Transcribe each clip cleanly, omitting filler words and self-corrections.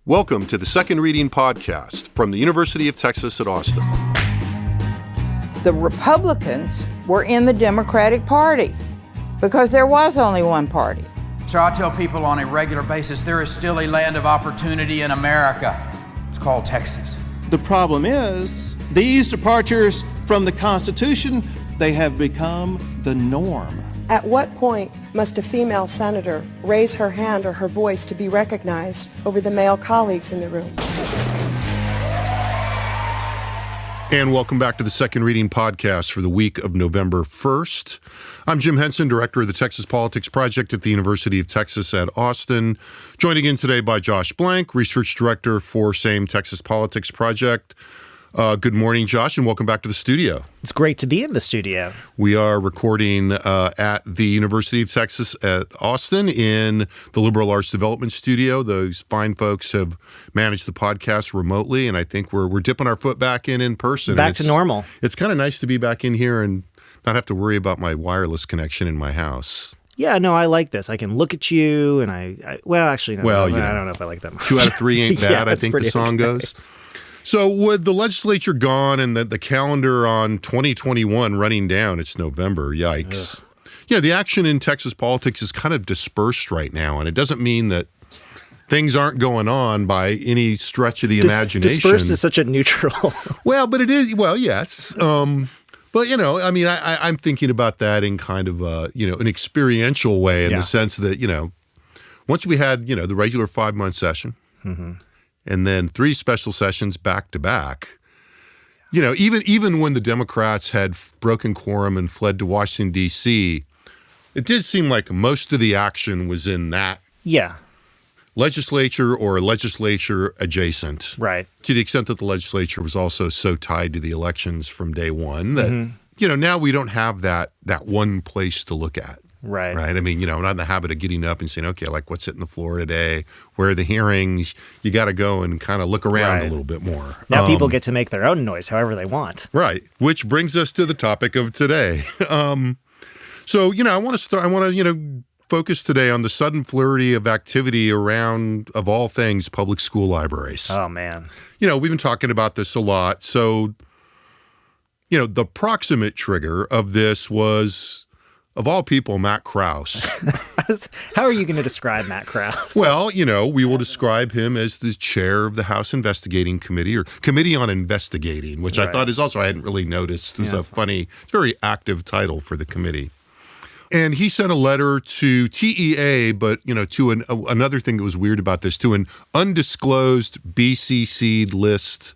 Welcome to the Second Reading Podcast from the University of Texas at Austin. The Republicans were in the Democratic Party because there was only one party. So I tell people on a regular basis, there is still a land of opportunity in America. It's called Texas. The problem is, these departures from the Constitution, they have become the norm. At what point must a female senator raise her hand or her voice to be recognized over the male colleagues in the room? And welcome back to the Second Reading Podcast for the week of November 1st. I'm Jim Henson, Director of the Texas Politics Project at the University of Texas at Austin. Joined again today by Josh Blank, Research Director for same Texas Politics Project. Good morning, Josh, and welcome back to the studio. It's great to be in the studio. We are recording at the University of Texas at Austin in the Liberal Arts Development Studio. Those fine folks have managed the podcast remotely, and I think we're dipping our foot back in person. Back to normal. It's kind of nice to be back in here and not have to worry about my wireless connection in my house. Yeah, no, I like this. I can look at you, and I actually, no, well, I don't know if I like that much. 2 out of 3 ain't bad, Yeah, I think the song goes. So with the legislature gone and the calendar on 2021 running down, it's November, yikes. Ugh. Yeah, the action in Texas politics is kind of dispersed right now, and it doesn't mean that things aren't going on by any stretch of the imagination. Dispersed is such a neutral. Well, but it is, well, yes. But, you know, I mean, I'm thinking about that in kind of, an experiential way in the sense that, once we had, the regular 5-month session, and then 3 special sessions back to back. Even when the Democrats had broken quorum and fled to Washington, D.C., it did seem like most of the action was in that legislature or legislature adjacent. Right. To the extent that the legislature was also so tied to the elections from day one that, now we don't have that one place to look at. Right. I mean, I'm not in the habit of getting up and saying, okay, like what's hitting the floor today? Where are the hearings? You got to go and kind of look around a little bit more. Now people get to make their own noise however they want. Right. Which brings us to the topic of today. I want to focus today on the sudden flurry of activity around, of all things, public school libraries. Oh, man. We've been talking about this a lot. So, the proximate trigger of this was, of all people, Matt Krause. How are you going to describe Matt Krause? Well, we will describe him as the chair of the House Investigating Committee, or Committee on Investigating, which I thought is also, I hadn't really noticed. It was a funny, very active title for the committee. And he sent a letter to TEA, but, to another thing that was weird about this, to an undisclosed BCC'd list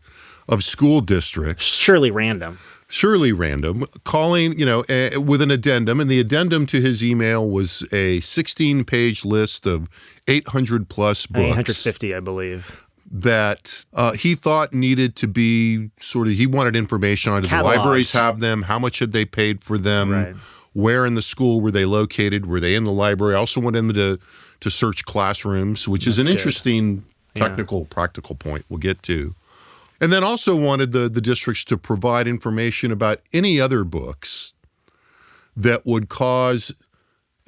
of school districts. Surely random, calling, with an addendum. And the addendum to his email was a 16-page list of 800-plus books. 850, I believe. That he thought needed to be he wanted information on, did the libraries have them? How much had they paid for them? Right. Where in the school were they located? Were they in the library? I also wanted them to search classrooms, which is an interesting technical, practical point we'll get to. And then also wanted the districts to provide information about any other books that would cause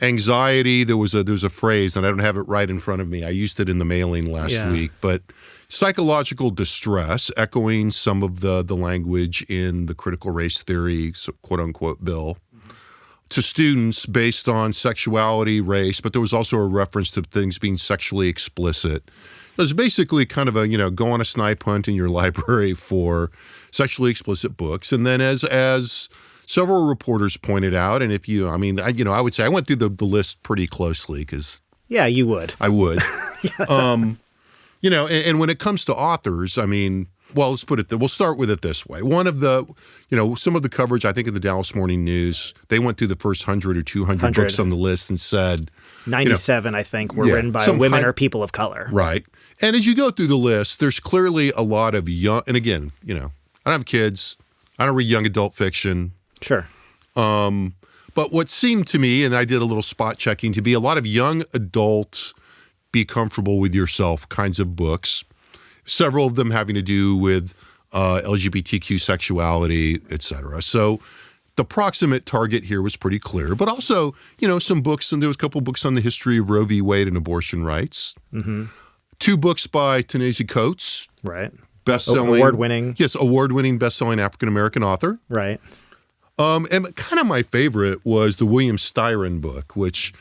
anxiety. There's a phrase, and I don't have it right in front of me. I used it in the mailing last week, but psychological distress, echoing some of the language in the critical race theory, quote unquote, bill, to students based on sexuality, race, but there was also a reference to things being sexually explicit. It was basically kind of a, go on a snipe hunt in your library for sexually explicit books. And then as several reporters pointed out, and I would say I went through the list pretty closely because. Yeah, you would. I would. And when it comes to authors, let's put it, we'll start with it this way. One of the, some of the coverage, I think in the Dallas Morning News, they went through the first 100 or 200 books on the list and said. 97, I think, were written by women or people of color. Right. And as you go through the list, there's clearly a lot of young, and again, I don't have kids. I don't read young adult fiction. Sure. But what seemed to me, and I did a little spot checking, to be a lot of young adult, be comfortable with yourself kinds of books. Several of them having to do with LGBTQ sexuality, et cetera. So the proximate target here was pretty clear, but also, some books, and there was a couple books on the history of Roe v. Wade and abortion rights. 2 books by Ta-Nehisi Coates. Right. Best-selling. Award-winning. Yes, award-winning best-selling African-American author. Right. And kind of my favorite was the William Styron book, which,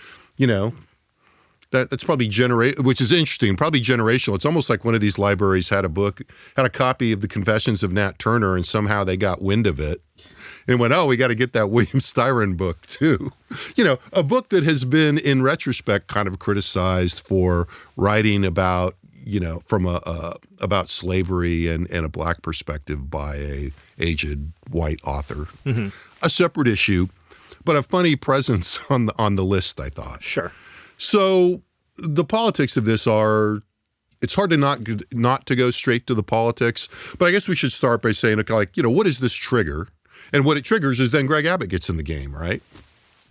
that's probably which is interesting, probably generational. It's almost like one of these libraries had a copy of the Confessions of Nat Turner, and somehow they got wind of it and went, oh, we got to get that William Styron book too. A book that has been, in retrospect, kind of criticized for writing about, about slavery and a Black perspective by a aged white author. Mm-hmm. A separate issue, but a funny presence on the list, I thought. Sure. So the politics of this it's hard to not to go straight to the politics, but I guess we should start by saying, what does this trigger? And what it triggers is then Greg Abbott gets in the game, right?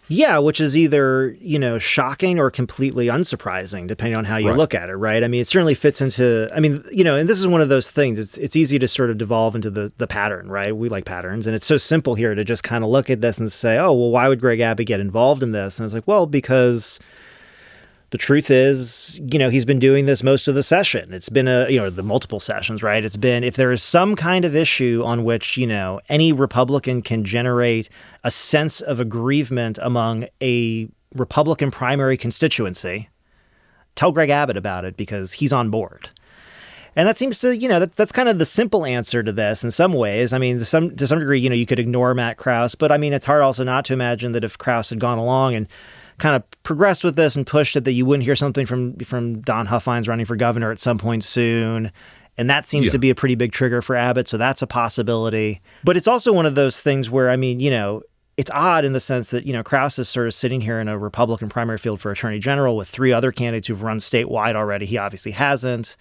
Yeah, which is either, shocking or completely unsurprising, depending on how you look at it, right? I mean, it certainly fits into, and this is one of those things, it's easy to sort of devolve into the pattern, right? We like patterns, and it's so simple here to just kind of look at this and say, oh, well, why would Greg Abbott get involved in this? And it's like, well, because the truth is, he's been doing this most of the session. It's been the multiple sessions, right? It's been, if there is some kind of issue on which, any Republican can generate a sense of aggrievement among a Republican primary constituency, tell Greg Abbott about it because he's on board. And that seems to, that's kind of the simple answer to this in some ways. I mean, to some degree, you could ignore Matt Krause, but I mean, it's hard also not to imagine that if Krause had gone along and kind of progressed with this and pushed it, that you wouldn't hear something from Don Huffines running for governor at some point soon. And that seems to be a pretty big trigger for Abbott. So that's a possibility. But it's also one of those things where, I mean, it's odd in the sense that, Krause is sort of sitting here in a Republican primary field for attorney general with 3 other candidates who've run statewide already. He obviously hasn't.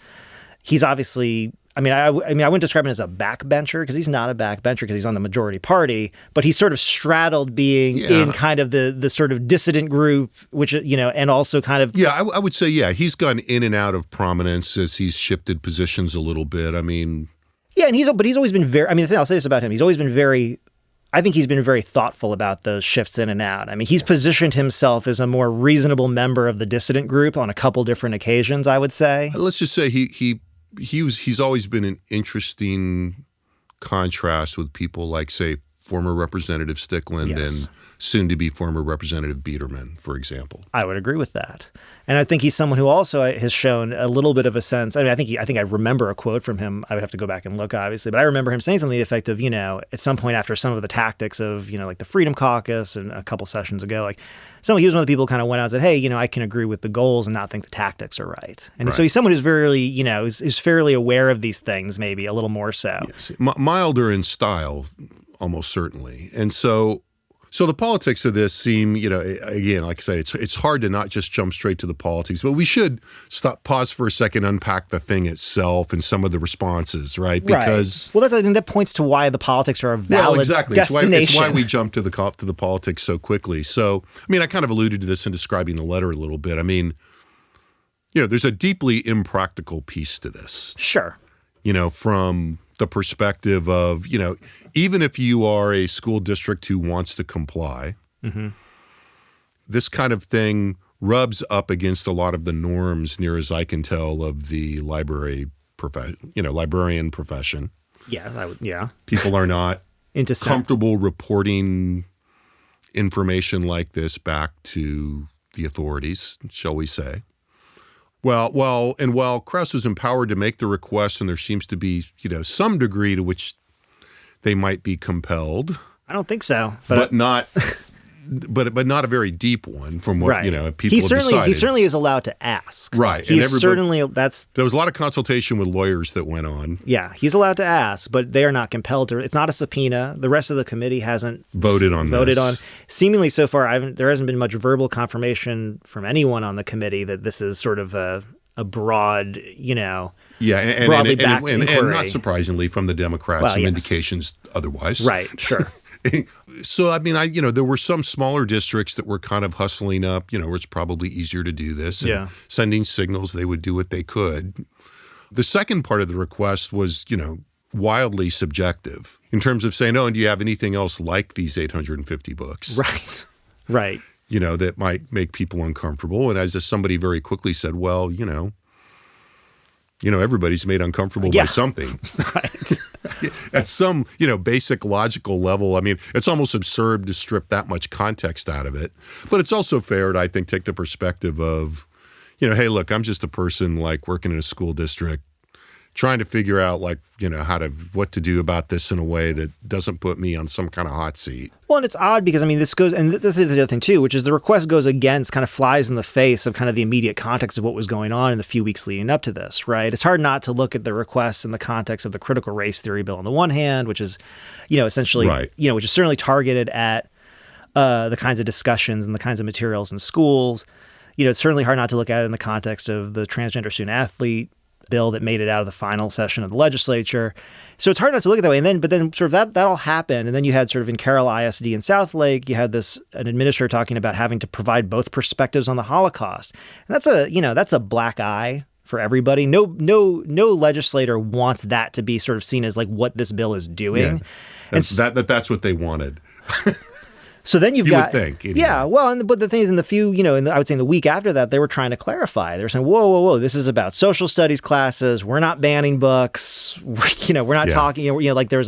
He's obviously, I wouldn't describe him as a backbencher because he's not a backbencher because he's on the majority party, but he's sort of straddled being in kind of the sort of dissident group, which, and also kind of. Yeah, I would say, he's gone in and out of prominence as he's shifted positions a little bit. I mean. Yeah, but he's always been the thing I'll say this about him, he's always been I think he's been very thoughtful about those shifts in and out. I mean, he's positioned himself as a more reasonable member of the dissident group on a couple different occasions, I would say. Let's just say he's always been an interesting contrast with people like, say, former Representative Stickland and soon-to-be former Representative Biederman, for example. I would agree with that. And I think he's someone who also has shown a little bit of a sense. I mean, I think I remember a quote from him. I would have to go back and look, obviously, but I remember him saying something to the effect of, at some point after some of the tactics of, like the Freedom Caucus and a couple sessions ago, he was one of the people who kind of went out and said, hey, I can agree with the goals and not think the tactics are right. And so he's someone who's very, is fairly aware of these things, maybe a little more so. Yes. Milder in style, almost certainly. And so the politics of this seem, again, like I say, it's hard to not just jump straight to the politics, but we should pause for a second, unpack the thing itself and some of the I think that points to why the politics are a valid destination. It's why we jump to the politics so quickly. So, I kind of alluded to this in describing the letter a little bit. I mean, there's a deeply impractical piece to this. Sure. From the perspective of, even if you are a school district who wants to comply, this kind of thing rubs up against a lot of the norms, near as I can tell, of the librarian profession. Yeah. People are not comfortable reporting information like this back to the authorities, shall we say. While Krause was empowered to make the request, and there seems to be, some degree to which they might be compelled. I don't think so, but not a very deep one from what people have decided. He certainly is allowed to ask. Right, there was a lot of consultation with lawyers that went on. Yeah, he's allowed to ask, but they are not compelled to. It's not a subpoena. The rest of the committee hasn't voted on. Seemingly so far, there hasn't been much verbal confirmation from anyone on the committee that this is sort of a broad, broadly backed inquiry. And not surprisingly from the Democrats, some indications otherwise. Right, sure. So, there were some smaller districts that were kind of hustling up, where it's probably easier to do this and sending signals they would do what they could. The second part of the request was, wildly subjective in terms of saying, oh, and do you have anything else like these 850 books? Right. That might make people uncomfortable. And as somebody very quickly said, well, everybody's made uncomfortable by something. Right. At some, basic logical level. I mean, it's almost absurd to strip that much context out of it. But it's also fair to, I think, take the perspective of, hey, look, I'm just a person like working in a school district, trying to figure out what to do about this in a way that doesn't put me on some kind of hot seat. Well, and it's odd because, this goes, and this is the other thing too, which is the request goes against, kind of flies in the face of kind of the immediate context of what was going on in the few weeks leading up to this, right? It's hard not to look at the request in the context of the critical race theory bill on the one hand, which is, essentially, right. Which is certainly targeted at the kinds of discussions and the kinds of materials in schools. It's certainly hard not to look at it in the context of the transgender student athlete bill that made it out of the final session of the legislature. So it's hard not to look at it that way. But then sort of that all happened. And then you had sort of in Carroll ISD in Southlake, you had an administrator talking about having to provide both perspectives on the Holocaust. And that's a black eye for everybody. No legislator wants that to be sort of seen as like what this bill is doing. Yeah. That's what they wanted. So then you would think. Anyway. Yeah, well, but the thing is, I would say in the week after that, they were trying to clarify. They were saying, whoa, this is about social studies classes. We're not banning books. We're not talking, like there's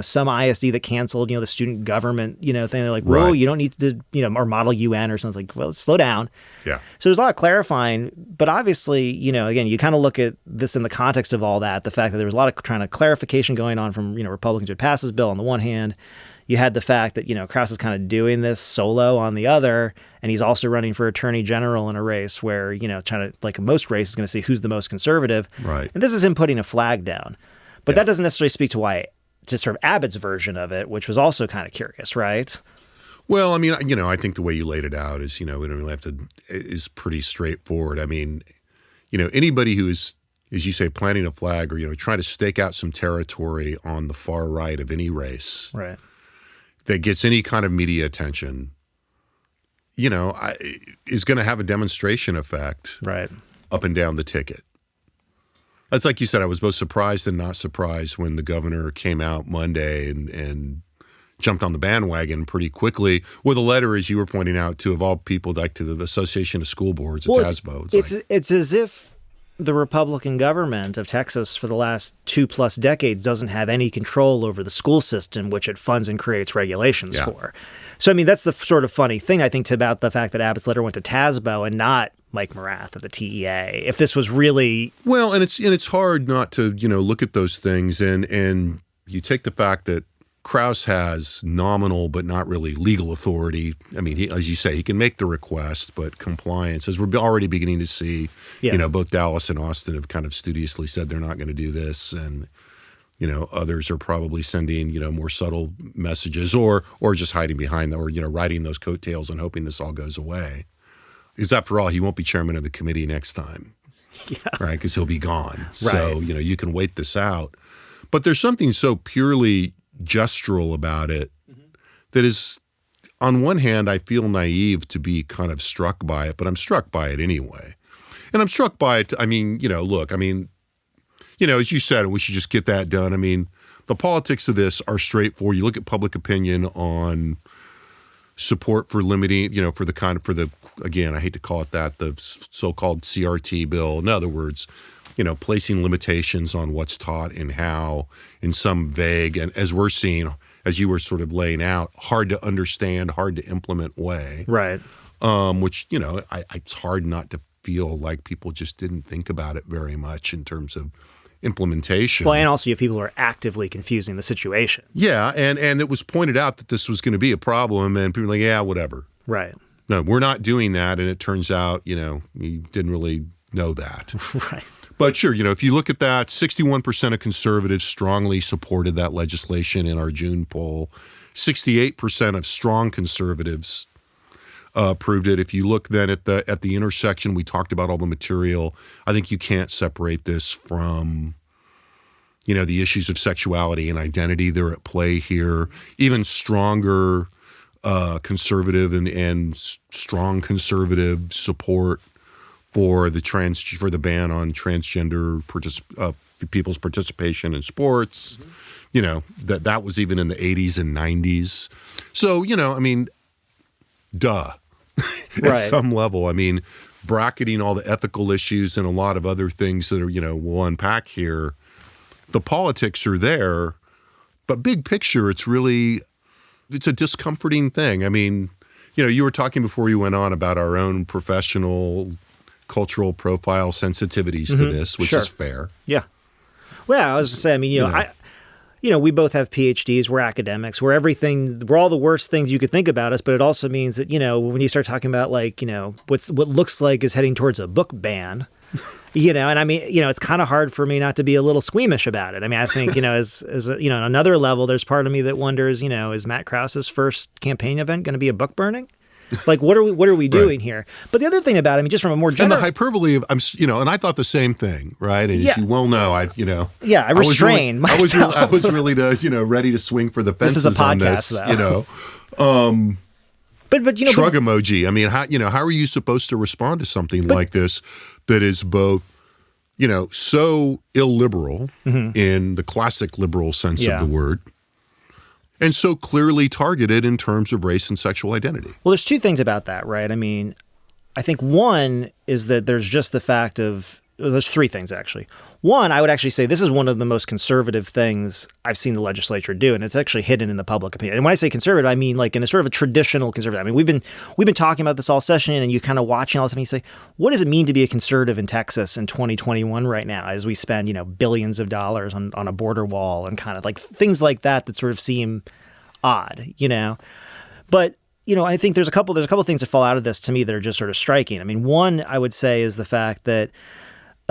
some ISD that canceled, the student government, thing. They're like, whoa, right. You don't need to, or model UN or something. Like, well, let's slow down. Yeah. So there's a lot of clarifying, but obviously, again, you kind of look at this in the context of all that, the fact that there was a lot of trying to clarification going on from, Republicans who had passed this bill on the one hand. You had the fact that, Krause is kind of doing this solo on the other, and he's also running for attorney general in a race where, trying to, like most races, going to see who's the most conservative. Right. And this is him putting a flag down. But that doesn't necessarily speak to sort of Abbott's version of it, which was also kind of curious, right? Well, I think the way you laid it out is, we don't really have to, is pretty straightforward. Anybody who is, as you say, planting a flag or, trying to stake out some territory on the far right of any race. Right. That gets any kind of media attention, is going to have a demonstration effect right up and down the ticket. That's like you said, I was both surprised and not surprised when the governor came out Monday and jumped on the bandwagon pretty quickly with a letter, as you were pointing out, to, of all people, like to the Association of School Boards at TASBO. It's as if the Republican government of Texas for the last 2+ decades doesn't have any control over the school system, which it funds and creates regulations for. So, that's the sort of funny thing, I think, about the fact that Abbott's letter went to TASBO and not Mike Morath of the TEA. If this was really... Well, and it's hard not to, look at those things and you take the fact that Krause has nominal but not really legal authority. He, as you say, he can make the request, but compliance, as we're already beginning to see, both Dallas and Austin have kind of studiously said they're not going to do this, and others are probably sending more subtle messages or just hiding behind or riding those coattails and hoping this all goes away. Because after all, he won't be chairman of the committee next time, right? Because he'll be gone. Right. So you can wait this out, but there's something so purely gestural about it that is, on one hand, I feel naive to be kind of struck by it, but I'm struck by it anyway. And I'm struck by it, as you said, we should just get that done. The politics of this are straightforward. You look at public opinion on support for limiting, again, I hate to call it that, the so-called CRT bill. In other words, placing limitations on what's taught and how in some vague, and as we're seeing, as you were sort of laying out, hard to understand, hard to implement way. Right. Which, it's hard not to feel like people just didn't think about it very much in terms of implementation. Well, and also you have people who are actively confusing the situation. Yeah, and it was pointed out that this was going to be a problem, and people were like, yeah, whatever. Right. No, we're not doing that, and it turns out, we didn't really know that. Right. But sure, if you look at that, 61% of conservatives strongly supported that legislation in our June poll. 68% of strong conservatives approved it. If you look then at the intersection, we talked about all the material. I think you can't separate this from, the issues of sexuality and identity. They're at play here. Even stronger conservative and strong conservative support for the ban on transgender people's participation in sports. That was even in the 80s and 90s. So, duh. At some level. bracketing all the ethical issues and a lot of other things that are, we'll unpack here. The politics are there, but big picture, it's a discomforting thing. I mean, you were talking before you went on about our own professional cultural profile sensitivities to this, which is fair. Yeah. Well, I was going to say, I mean, we both have PhDs, we're academics, we're all the worst things you could think about us, but it also means that, when you start talking about what looks like is heading towards a book ban, and I mean, it's kind of hard for me not to be a little squeamish about it. I mean, I think, as on another level, there's part of me that wonders, is Matt Krause's first campaign event going to be a book burning? Like, what are we doing here? But the other thing about it, I mean, just from a more general... And the hyperbole of, and I thought the same thing, right? And as you well know, I restrained myself. I was really ready to swing for the fences. This is a podcast, on this, though. But shrug emoji. I mean, how are you supposed to respond to something like this that is both, so illiberal in the classic liberal sense of the word, and so clearly targeted in terms of race and sexual identity? Well, there's two things about that, right? I mean, I think one is that there's just the fact of, there's three things actually. One, I would actually say this is one of the most conservative things I've seen the legislature do, and it's actually hidden in the public opinion. And when I say conservative, I mean like in a sort of a traditional conservative. I mean, we've been talking about this all session, and you kind of watching all this, and you say, what does it mean to be a conservative in Texas in 2021 right now, as we spend billions of dollars on a border wall and kind of like things like that sort of seem odd, But I think there's a couple things that fall out of this to me that are just sort of striking. I mean, one I would say is the fact that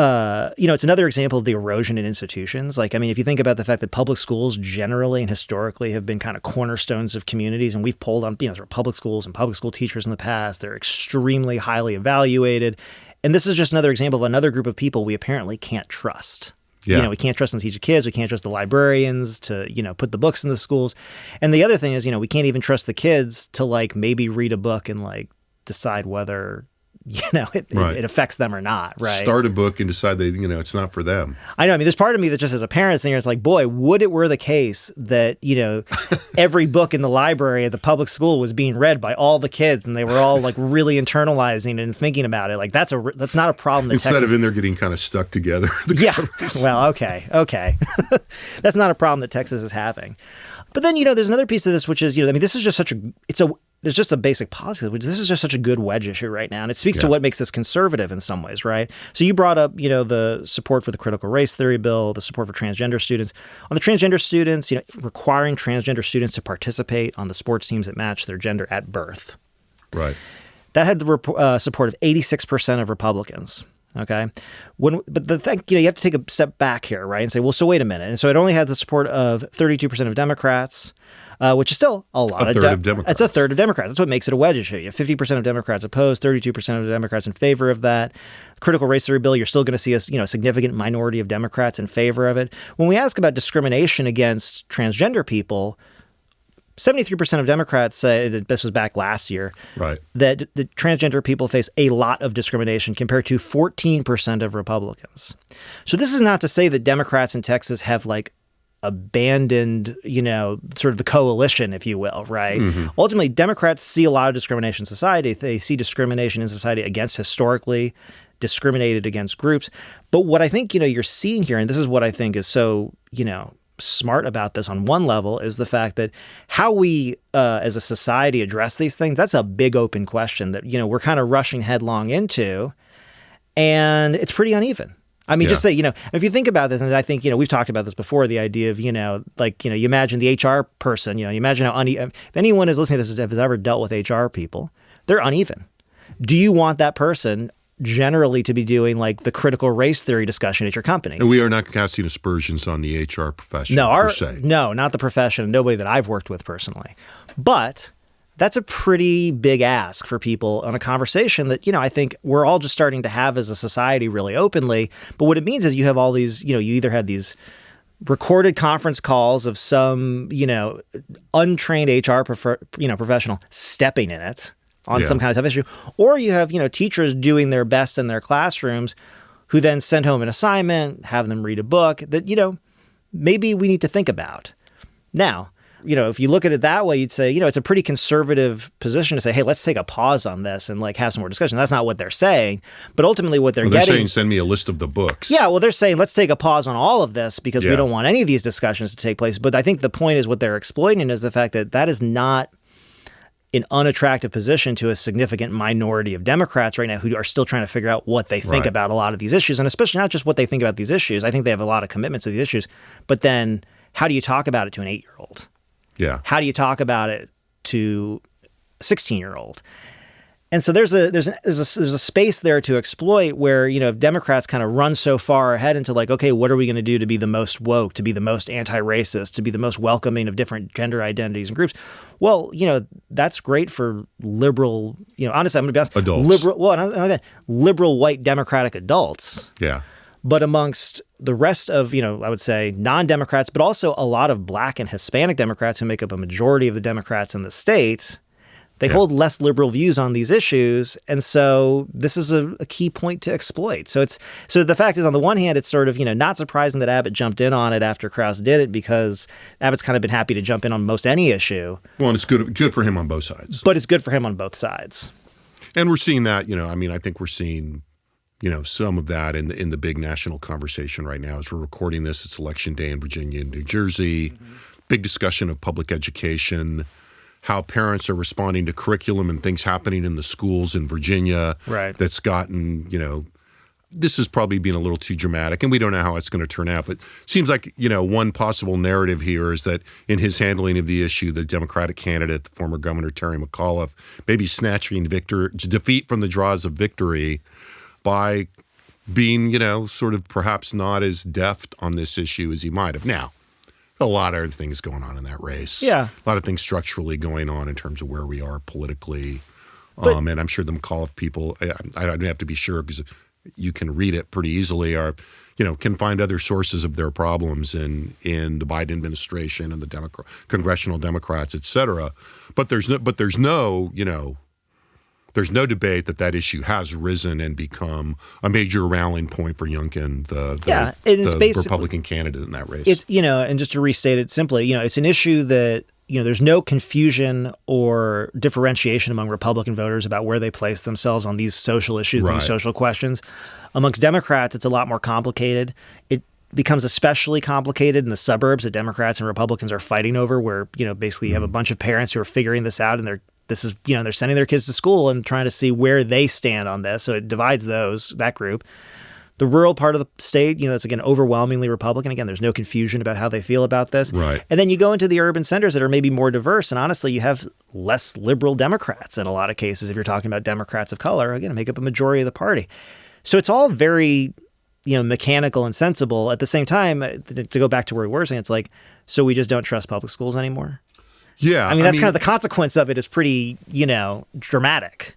it's another example of the erosion in institutions. Like, I mean, if you think about the fact that public schools generally and historically have been kind of cornerstones of communities, and we've polled on, sort of public schools and public school teachers in the past, they're extremely highly evaluated. And this is just another example of another group of people we apparently can't trust. Yeah. We can't trust them to teach the kids. We can't trust the librarians to, put the books in the schools. And the other thing is, we can't even trust the kids to maybe read a book and decide whether it affects them or not, right? Start a book and decide that, it's not for them. I know. I mean, there's part of me that just as a parent thinking, it's like, boy, would it were the case that, every book in the library at the public school was being read by all the kids and they were all really internalizing and thinking about it. Like that's not a problem that Instead Texas... of in there getting kind of stuck together. Yeah. Well, okay. That's not a problem that Texas is having. But then, there's another piece of this, which is, this is just there's just a basic policy, which this is just such a good wedge issue right now. And it speaks to what makes this conservative in some ways, right? So you brought up, the support for the critical race theory bill, the support for transgender students. On the transgender students, requiring transgender students to participate on the sports teams that match their gender at birth. Right. That had the support of 86% of Republicans. Okay. But the thing, you have to take a step back here, right? And say, well, so wait a minute. And so it only had the support of 32% of Democrats, which is still a lot. A third of Democrats. It's a third of Democrats. That's what makes it a wedge issue. You have 50% of Democrats opposed, 32% of Democrats in favor of that. Critical race theory bill, you're still going to see a significant minority of Democrats in favor of it. When we ask about discrimination against transgender people, 73% of Democrats say, that this was back last year, right, that the transgender people face a lot of discrimination compared to 14% of Republicans. So this is not to say that Democrats in Texas have abandoned, sort of the coalition, if you will, right? Mm-hmm. Ultimately, Democrats see a lot of discrimination in society. They see discrimination in society against historically discriminated against groups. But what I think, you're seeing here, and this is what I think is so, smart about this on one level, is the fact that how we as a society address these things, that's a big open question that, we're kind of rushing headlong into, and it's pretty uneven. I mean, just say, if you think about this, and I think, we've talked about this before, the idea of, you imagine the HR person, you imagine how if anyone is listening to this has ever dealt with HR people, they're uneven. Do you want that person generally to be doing the critical race theory discussion at your company? And we are not casting aspersions on the HR profession per se. No, not the profession. Nobody that I've worked with personally. But that's a pretty big ask for people on a conversation that, I think we're all just starting to have as a society really openly. But what it means is you have all these, you either have these recorded conference calls of some, untrained HR professional stepping in it on some kind of tough issue, or you have, teachers doing their best in their classrooms who then send home an assignment, have them read a book that, maybe we need to think about. Now, if you look at it that way, you'd say, it's a pretty conservative position to say, hey, let's take a pause on this and like have some more discussion. That's not what they're saying. But ultimately what they're getting... saying, send me a list of the books. Yeah, well, they're saying, let's take a pause on all of this because we don't want any of these discussions to take place. But I think the point is what they're exploiting is the fact that is not an unattractive position to a significant minority of Democrats right now who are still trying to figure out what they think about a lot of these issues, and especially not just what they think about these issues. I think they have a lot of commitments to these issues, but then how do you talk about it to an 8-year-old? Yeah. How do you talk about it to a 16-year-old? And so there's a space there to exploit where, if Democrats kind of run so far ahead into like, okay, what are we going to do to be the most woke, to be the most anti-racist, to be the most welcoming of different gender identities and groups? Well, that's great for liberal, honestly, I'm going to be honest, adults. Liberal white Democratic adults. Yeah. But amongst the rest of, I would say non-Democrats, but also a lot of Black and Hispanic Democrats who make up a majority of the Democrats in the state, they hold less liberal views on these issues, and so this is a key point to exploit. So the fact is, on the one hand, it's sort of not surprising that Abbott jumped in on it after Krause did it, because Abbott's kind of been happy to jump in on most any issue. Well, and it's good for him on both sides. But it's good for him on both sides. And we're seeing that. I think we're seeing some of that in the big national conversation right now. As we're recording this, it's election day in Virginia and New Jersey. Mm-hmm. Big discussion of public education. How parents are responding to curriculum and things happening in the schools in Virginia that's gotten, this is probably being a little too dramatic, and we don't know how it's going to turn out. But it seems like, one possible narrative here is that in his handling of the issue, the Democratic candidate, the former Governor Terry McAuliffe, maybe snatching defeat from the jaws of victory by being, sort of perhaps not as deft on this issue as he might have. Now, a lot of other things going on in that race. Yeah. A lot of things structurally going on in terms of where we are politically. And I'm sure the McAuliffe people, I don't have to be sure because you can read it pretty easily, can find other sources of their problems in the Biden administration and the congressional Democrats, et cetera. But there's no debate that issue has risen and become a major rallying point for Youngkin, the Republican candidate in that race. It's, and just to restate it simply, it's an issue that, there's no confusion or differentiation among Republican voters about where they place themselves on these social issues, these social questions. Amongst Democrats, it's a lot more complicated. It becomes especially complicated in the suburbs that Democrats and Republicans are fighting over, where, basically you have a bunch of parents who are figuring this out, and they're sending their kids to school and trying to see where they stand on this. So it divides that group. The rural part of the state, it's again overwhelmingly Republican. Again, there's no confusion about how they feel about this. Right. And then you go into the urban centers that are maybe more diverse, and honestly, you have less liberal Democrats in a lot of cases. If you're talking about Democrats of color, again, make up a majority of the party. So it's all very, mechanical and sensible. At the same time, to go back to where we were saying, it's like, so we just don't trust public schools anymore. Yeah. I mean, that's kind of the consequence of it is pretty, dramatic.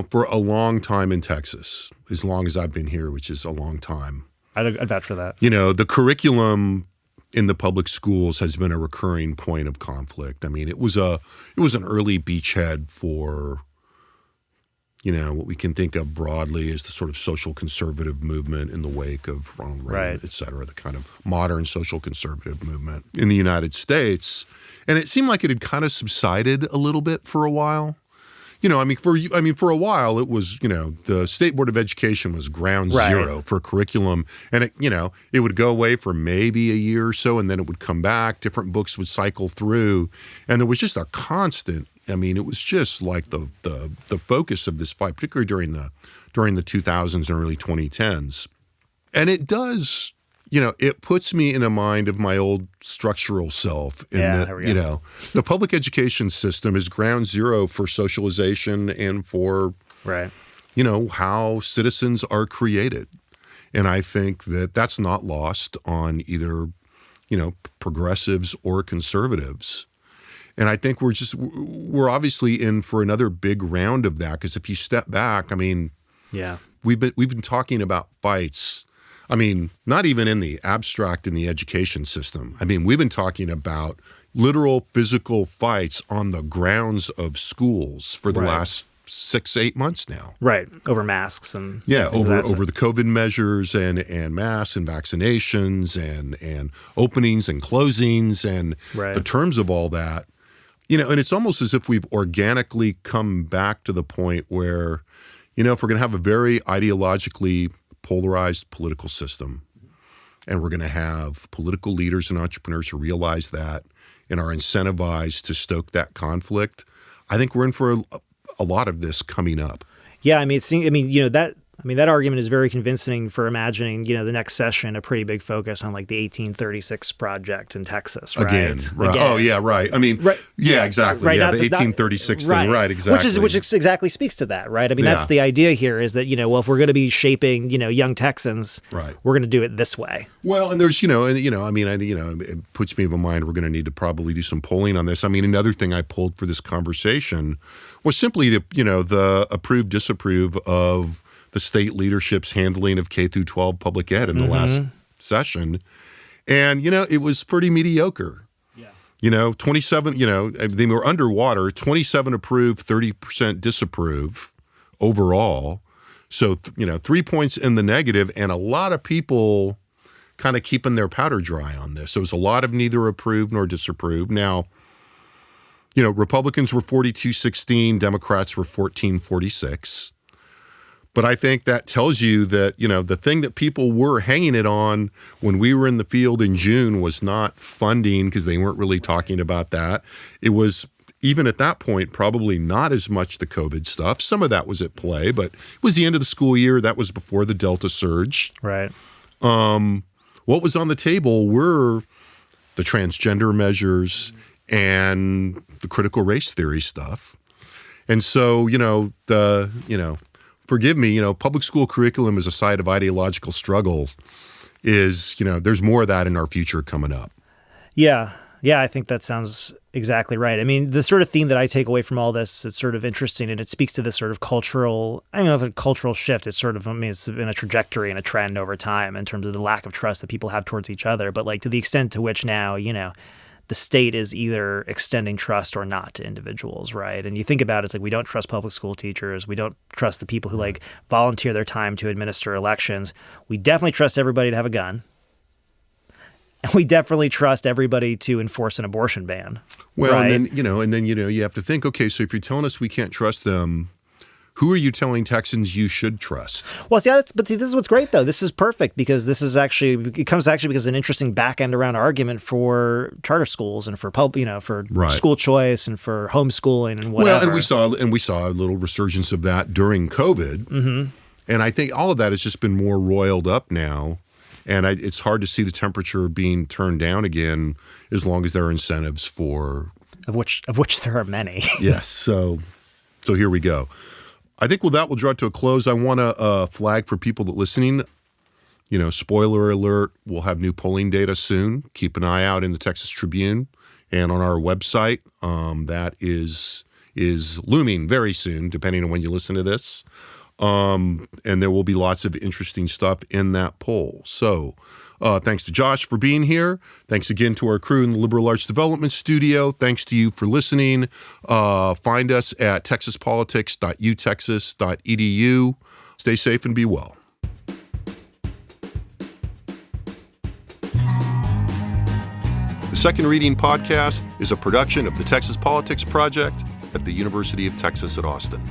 For a long time in Texas, as long as I've been here, which is a long time. I'd vouch for that. The curriculum in the public schools has been a recurring point of conflict. I mean, it was an early beachhead for, what we can think of broadly as the sort of social conservative movement in the wake of Ronald Reagan, et cetera, the kind of modern social conservative movement in the United States. And it seemed like it had kind of subsided a little bit for a while. For a while it was, the State Board of Education was ground zero for curriculum, and it would go away for maybe a year or so, and then it would come back. Different books would cycle through, and there was just a constant. It was just like the focus of this fight, particularly during the 2000s and early 2010s, and it does. It puts me in a mind of my old structural self in that, the public education system is ground zero for socialization and for, how citizens are created. And I think that's not lost on either, progressives or conservatives. And I think we're obviously in for another big round of that, because if you step back, we've been talking about fights. Not even in the abstract in the education system. We've been talking about literal physical fights on the grounds of schools for the last 6-8 months now. Right. Over masks and over the COVID measures and masks and vaccinations and openings and closings and the terms of all that. And it's almost as if we've organically come back to the point where, if we're going to have a very ideologically polarized political system, and we're going to have political leaders and entrepreneurs who realize that and are incentivized to stoke that conflict, I think we're in for a lot of this coming up. Yeah, that argument is very convincing for imagining, the next session, a pretty big focus on like the 1836 project in Texas, right? Again. Oh, yeah, right. Yeah, exactly. Right, yeah, the 1836 thing, right, exactly. Which exactly speaks to that, right? That's the idea here is that, if we're going to be shaping, young Texans, we're going to do it this way. Well, and there's, it puts me in mind we're going to need to probably do some polling on this. Another thing I pulled for this conversation was simply the approve, disapprove of the state leadership's handling of K through 12 public ed in the last session. And, it was pretty mediocre. Yeah. 27, they were underwater, 27 approve, 30% disapprove overall. So, 3 points in the negative, and a lot of people kind of keeping their powder dry on this. So it was a lot of neither approve nor disapprove. Now, Republicans were 42-16, Democrats were 14-46. But I think that tells you that, the thing that people were hanging it on when we were in the field in June was not funding, because they weren't really talking about that. It was, even at that point, probably not as much the COVID stuff. Some of that was at play, but it was the end of the school year. That was before the Delta surge. Right. What was on the table were the transgender measures and the critical race theory stuff. And so, forgive me, public school curriculum as a site of ideological struggle is, there's more of that in our future coming up. Yeah. Yeah, I think that sounds exactly right. The sort of theme that I take away from all this, it's sort of interesting, and it speaks to this sort of cultural, I don't know if a cultural shift. It's sort of, it's been a trajectory and a trend over time in terms of the lack of trust that people have towards each other. But to the extent to which now, the state is either extending trust or not to individuals, right? And you think about it, it's like we don't trust public school teachers. We don't trust the people who volunteer their time to administer elections. We definitely trust everybody to have a gun. And we definitely trust everybody to enforce an abortion ban. Well, right? and then you have to think, okay, so if you're telling us we can't trust them, who are you telling Texans you should trust? Well, but this is what's great, though. This is perfect because it comes because an interesting back end around argument for charter schools and for school choice and for homeschooling and whatever. Well, and we saw a little resurgence of that during COVID. Mm-hmm. And I think all of that has just been more roiled up now. And it's hard to see the temperature being turned down again as long as there are incentives for... Of which there are many. Yes. So here we go. I think that will draw it to a close. I want to flag for people that are listening, spoiler alert, we'll have new polling data soon. Keep an eye out in the Texas Tribune and on our website. That is looming very soon, depending on when you listen to this. And there will be lots of interesting stuff in that poll. So thanks to Josh for being here. Thanks again to our crew in the Liberal Arts Development Studio. Thanks to you for listening. Find us at texaspolitics.utexas.edu. Stay safe and be well. The Second Reading Podcast is a production of the Texas Politics Project at the University of Texas at Austin.